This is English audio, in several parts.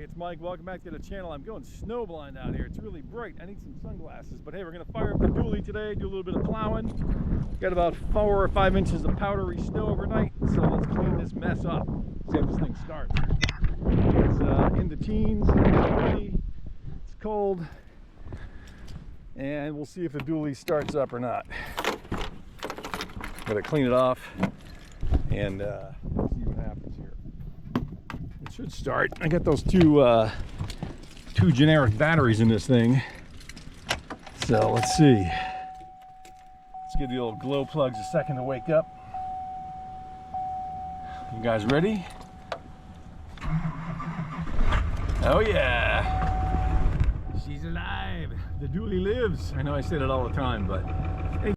It's Mike. Welcome back to the channel. I'm going snowblind out here. It's really bright. I need some sunglasses. But hey, we're going to fire up the dually today, do a little bit of plowing. Got about 4 or 5 inches of powdery snow overnight. So let's clean this mess up. See how this thing starts. It's in the teens, it's cold. And we'll see if the dually starts up or not. Gotta clean it off and see what happens here. It should start. I got those two generic batteries in this thing. So let's see. Let's give the old glow plugs a second to wake up. You guys ready? Oh yeah! She's alive! The dually lives! I know I say that all the time, but hey,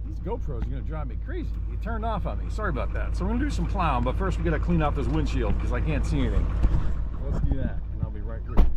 these GoPros are gonna drive me crazy. He turned off on me. Sorry about that. So we're gonna do some plowing, but first we gotta clean off this windshield because I can't see anything. So let's do that, and I'll be right with you guys.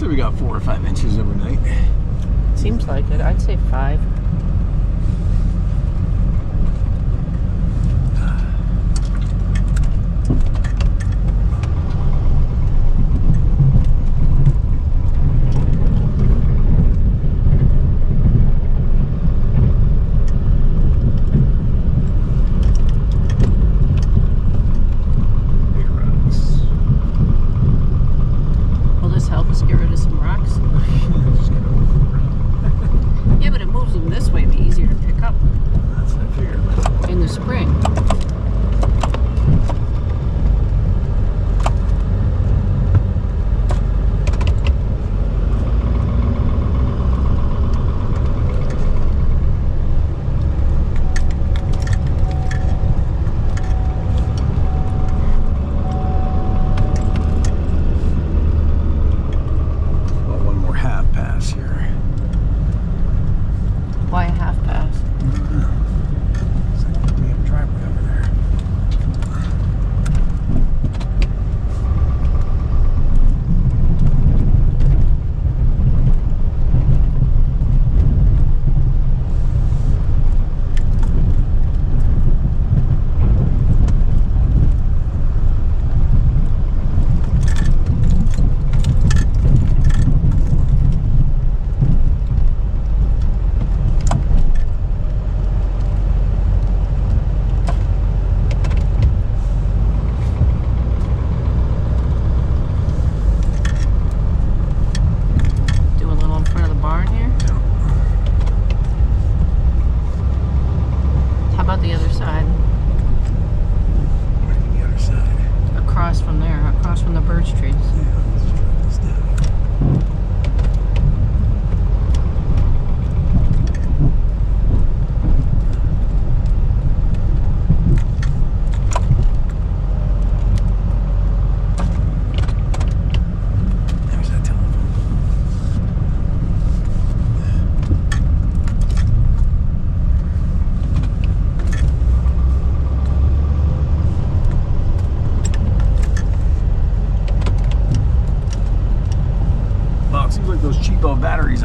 We got 4 or 5 inches overnight. Seems like it. I'd say 5. Will this help us get rid of some rocks? Yeah, but it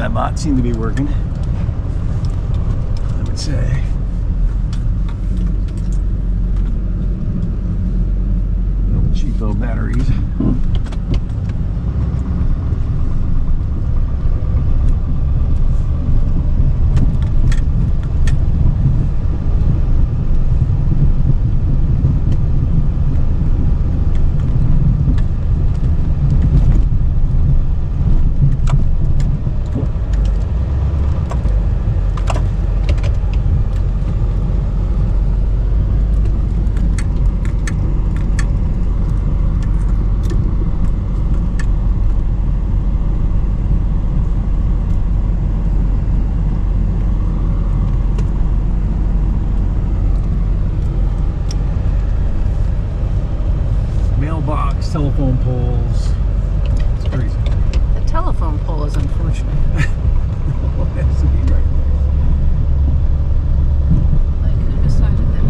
that lot seem to be working, I would say. Little cheapo batteries. Mailbox, telephone poles. It's crazy. The telephone pole is unfortunate. Well, that's to be right Like, who decided that?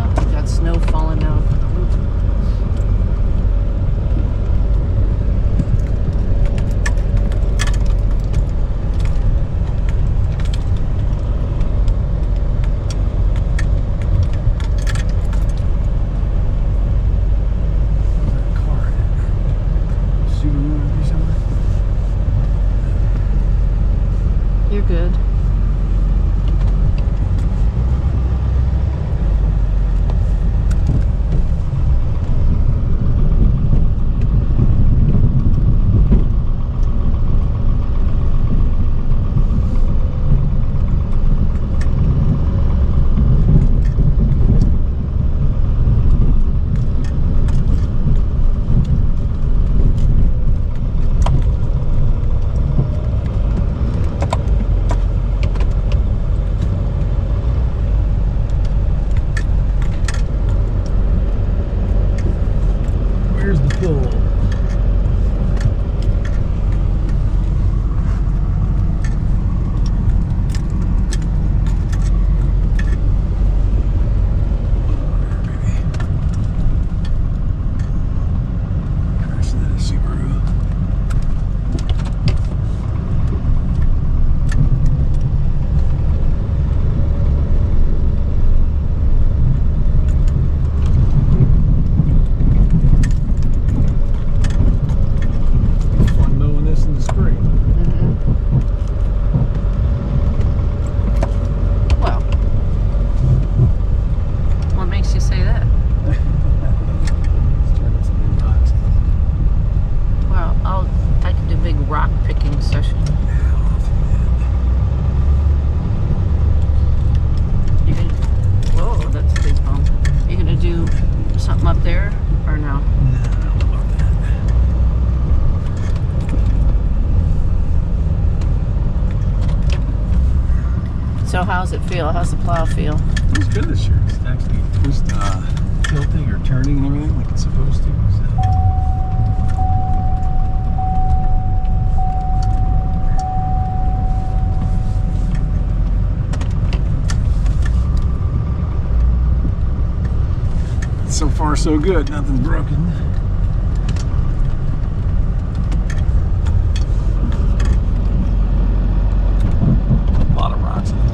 Oh, we got snow falling out of the roof. You're good. Where's the pole? Crashing that Subaru. Fun mowing this in the spring. Well, what makes you say that? Let's turn up some new rocks. Well, I can do big rock picking session. You can. Whoa, that's a big bump. You gonna do something up there or no? No, I don't know about that. So how's it feel? How's the plow feel? It was good this year. It's actually just tilting or turning and everything like it's supposed to. So. So far, so good. Nothing's broken. A lot of rocks in the way.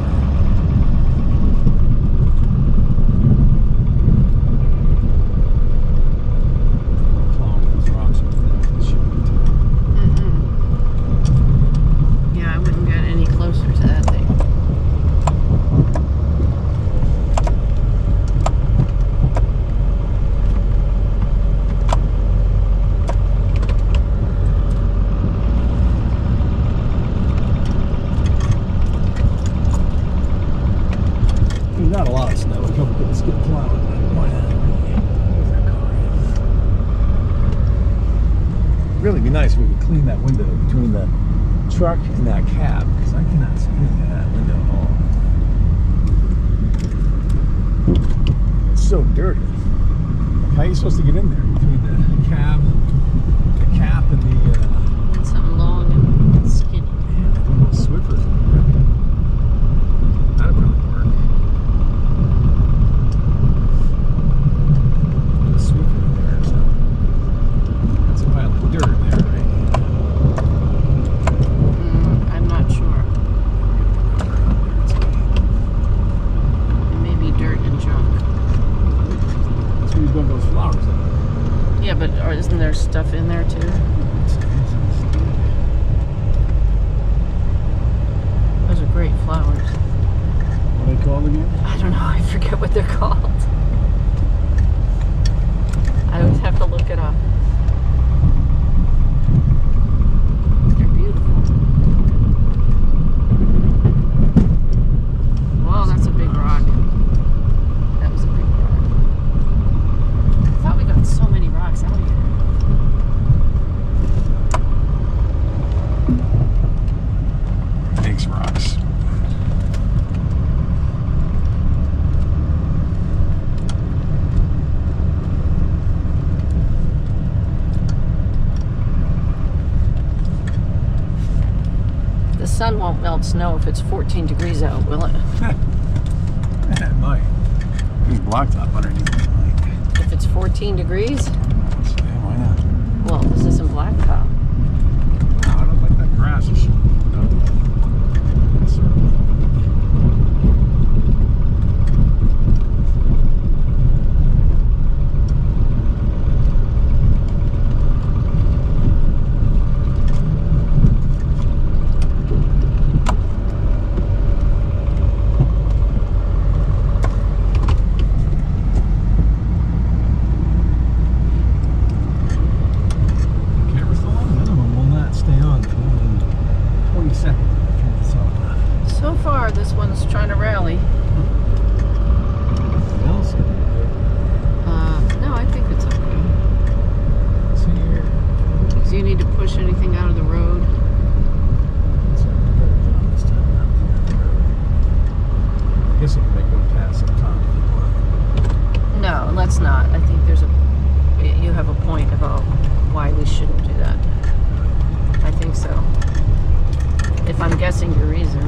Plowing those rocks with the shoot. Yeah, I wouldn't get any closer to that thing. There's not a lot of snow. A couple could skip plowing. Why not? Where's that car at? Really be nice if we could clean that window between the truck and that cab, because I cannot see anything in that window at all. It's so dirty. Like, how are you supposed to get in there between the cab, the cap, and the Something long and skinny. man, one of those Swiffers? That'd probably work. flowers in there. Yeah, but isn't there stuff in there too? Those are great flowers. What are they called again? I don't know. I forget what they're called. I always have to look it up. They're beautiful. Whoa, that's a big rock. That was a big rock. I thought we got so many rocks out here. Thanks, rocks. The sun won't melt snow if it's 14 degrees out, will it? It might. There's blacktop underneath the light. If it's 14 degrees? Yeah, why not? Well, this isn't blacktop. No, I don't like that grass or something. So far, this one's trying to rally. No, I think it's okay. Because you need to push anything out of the road. I guess it can make one pass at a time. No, let's not. I think you have a point about why we shouldn't do that. I think so. If I'm guessing your reason.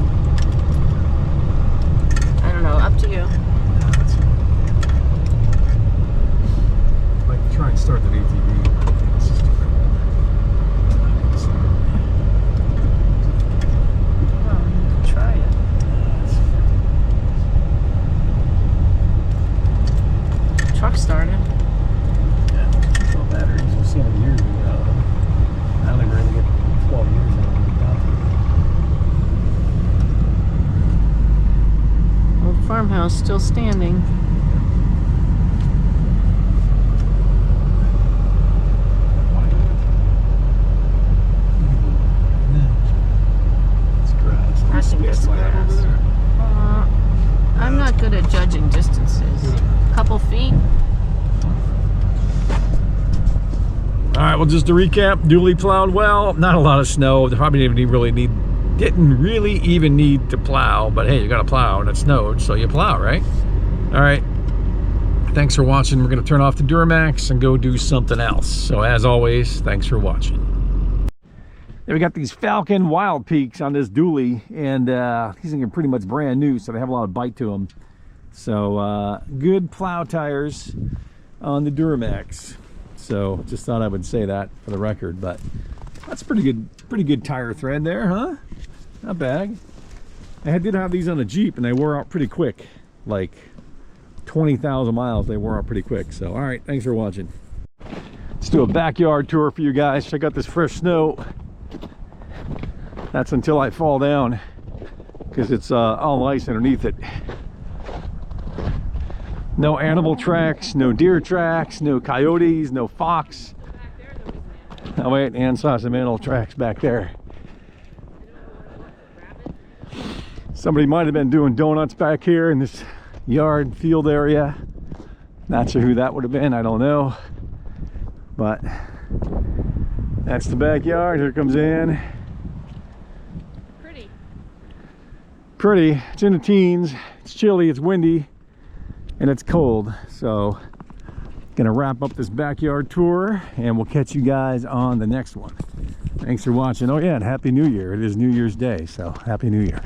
I don't know, up to you. Like try and start the ATV. I think it's just Well, you can try it. Truck started. Yeah, it's all batteries. We'll see how many years we got. I only really get 12 years out of it. Old farmhouse still standing. It's grass. I think it's grass. I'm not good at judging distances. Couple feet. All right, well, just to recap, duly plowed well. Not a lot of snow. They probably didn't really even need to plow, but hey, you got to plow and it snowed, so you plow, right? All right. Thanks for watching. We're going to turn off the Duramax and go do something else. So as always, thanks for watching. Then we got these Falcon Wild Peaks on this dually, and these things are pretty much brand new, so they have a lot of bite to them. So good plow tires on the Duramax. So just thought I would say that for the record, but that's pretty good tire tread there, huh? Not bad. I did have these on a Jeep and they wore out pretty quick. Like 20,000 miles, they wore out pretty quick. So all right, thanks for watching. Let's do a backyard tour for you guys. Check out this fresh snow. That's until I fall down, because it's all ice underneath it. No animal tracks, no deer tracks, no coyotes, no fox. Oh wait, and saw some animal tracks back there. Somebody might have been doing donuts back here in this yard field area. Not sure who that would have been, I don't know. But that's the backyard. Here comes in. Pretty. It's in the teens. It's chilly, it's windy, and it's cold. So gonna wrap up this backyard tour and we'll catch you guys on the next one. Thanks for watching. Oh yeah, and Happy New Year. It is New Year's Day, so Happy New Year.